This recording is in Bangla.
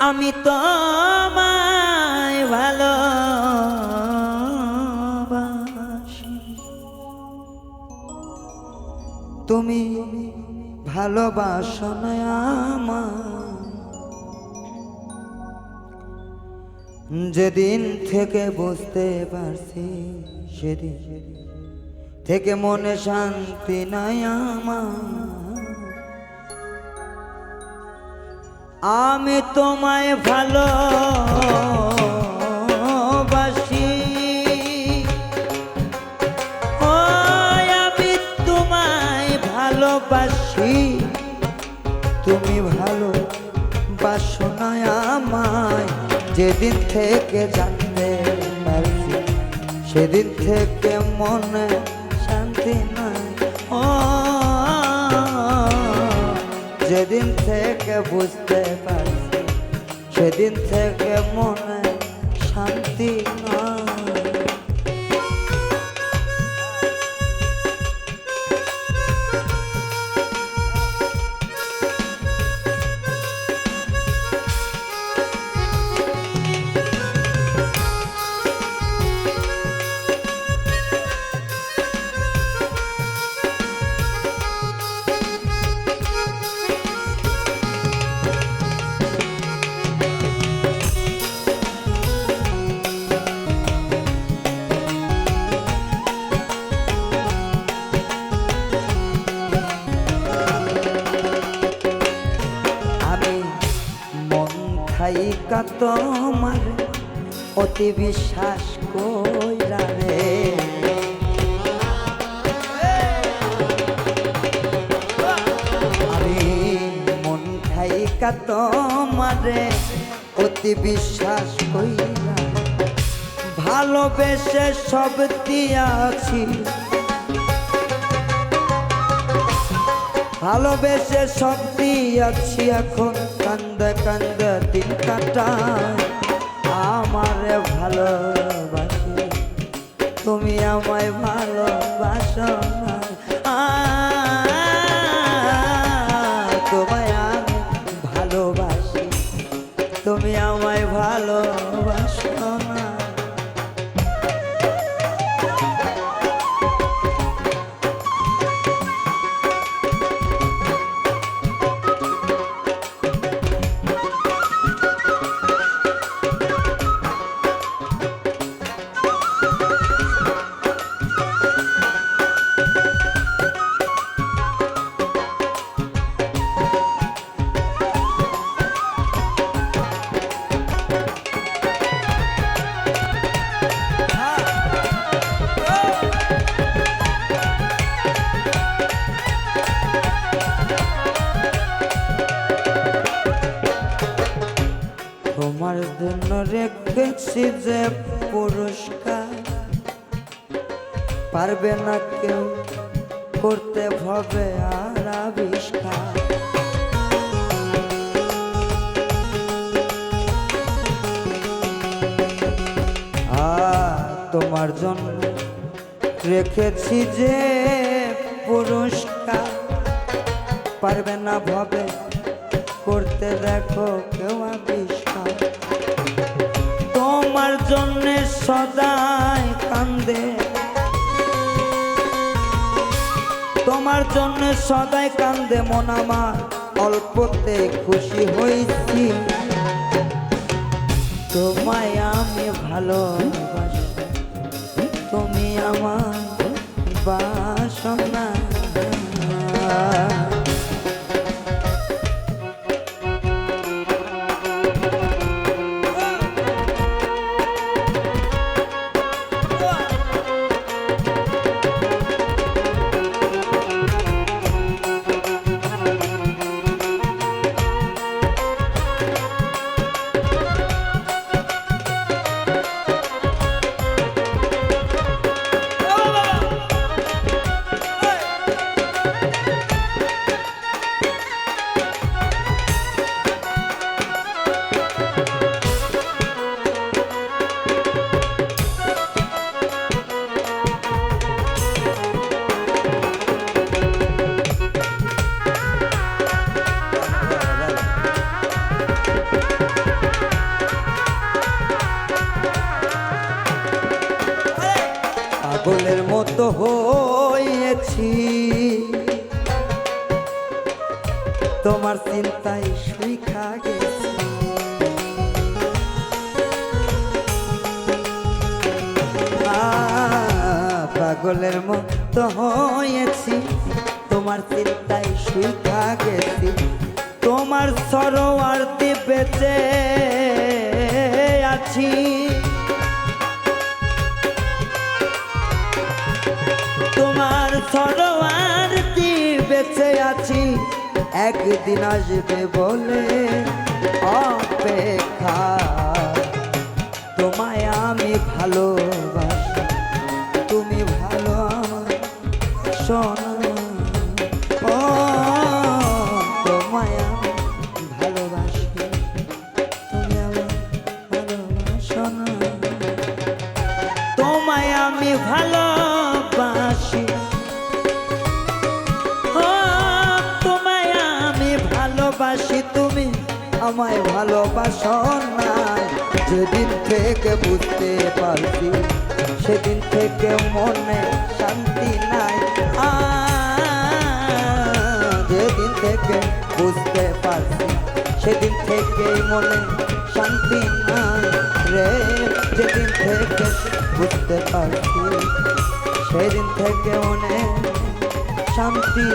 আমি তোমায় ভালোবাসি, তুমি ভালোবাসো না আমায়। যেদিন থেকে বুঝতে পারছি সেদিন থেকে মনে শান্তি নাই আমার। আমি তোমায় ভালোবাসি, ও আমি তোমায় ভালোবাসি, তুমি ভালোবাসো না আমায়। যেদিন থেকে জানতে পারছি সেদিন থেকে মনে শান্তি নাই। ও যেদিন থেকে বুঝতে পারছি সেদিন থেকে মনে শান্তি নাই। খাইকা তোমার অতি বিশ্বাস কইরা রে, আমি মন খাইকা তোমারে অতি বিশ্বাস কইরা ভালোবেসে সব দিয়াছি, ভালোবেসে সব দিয়াছি। এখন কান্দে কান্দে দিন কাটায়। আমারে ভালোবাসি, তুমি আমায় ভালোবাসো না। তোমায় আমি ভালোবাসি, তুমি আমায় ভালোবাসো না। তোমার জন্য রেখেছি যে পুরস্কার, পারবে না কেউ করতে ভবে আর আবিষ্কার। তোমার জন্য রেখেছি যে পুরস্কার, পারবে না ভবে করতে দেখো কেউ আবিষ্কার। তোমার জন্য সদাই কান্দে, তোমার জন্য সদাই কান্দে মন আমার। অল্পতে খুশি হয়েছি, তোমায় আমি ভালোবাসি, তুমি আমার বাসনা। হয়েছি তোমার চিন্তায় শুইখা গেছি পাগলের মতো হয়েছি তোমার চিন্তায় শুইখা গেছি তোমার সরোয়ার্তে বেঁচে আছি তোমার সরোয়ার্তে বেঁচে আছি একদিন আসবে বলে অপেক্ষা তোমায় আমি ভালোবাসি তুমি ভালো আমার সোনা ও তোমায় আমি ভালোবাসি তুমি আমার ভালোবাসো না তোমায় আমি ভালোবাসি ও তোমায় আমি ভালোবাসি তুমি আমায় ভালোবাসো না যেদিন থেকে বুঝতে পারছি সেদিন থেকে মনে শান্তি নাই যেদিন থেকে বুঝতে পারছি সেদিন থেকে মনে শান্তি নাই রে যেদিন থেকে বুঝতে পারছি সেদিন থেকে মনে শান্তি